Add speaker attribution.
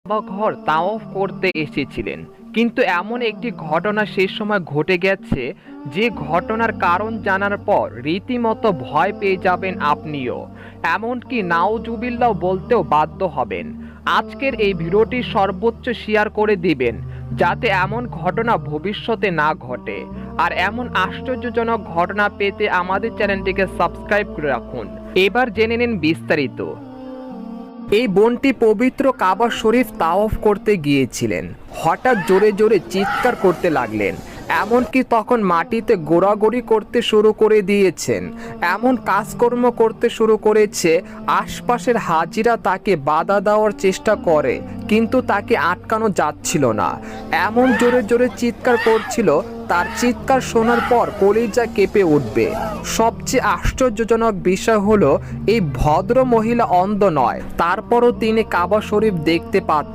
Speaker 1: কাবা ঘর তাওয়াফ করতে এসেছিলেন, কিন্তু এমন একটি ঘটনা সেই সময় ঘটে গেছে যে ঘটনার কারণ জানার পর রীতিমতো ভয় পেয়ে যাবেন আপনিও, এমনকি নাউজুবিল্লাহ বলতেও বাধ্য হবেন। আজকের এই ভিডিওটি সর্বোচ্চ শেয়ার করে দিবেন যাতে এমন ঘটনা ভবিষ্যতে না ঘটে। আর এমন আশ্চর্যজনক ঘটনা পেতে আমাদের চ্যানেলটিকে সাবস্ক্রাইব করে রাখুন। এবার জেনে নিন বিস্তারিত। এই বোনটি পবিত্র কাবা শরীফ তাওয়াফ করতে গিয়েছিলেন। হঠাৎ জোরে জোরে চিৎকার করতে লাগলেন, এমনকি তখন মাটিতে গোড়াগড়ি করতে শুরু করে দিয়েছেন, এমন কাজকর্ম করতে শুরু করেছে। আশপাশের হাজিরা তাকে বাধা দেওয়ার চেষ্টা করে, কিন্তু তাকে আটকানো যাচ্ছিল না। এমন জোরে জোরে চিৎকার করছিল, তার চিৎকার শোনার পর কলিজা কেঁপে উঠবে। সবচেয়ে আশ্চর্যজনক বিষয় হলো এই ভদ্র মহিলা অন্ধ নয়, তারপরও তিনি কাবা শরীফ দেখতে পাচ্ছেন।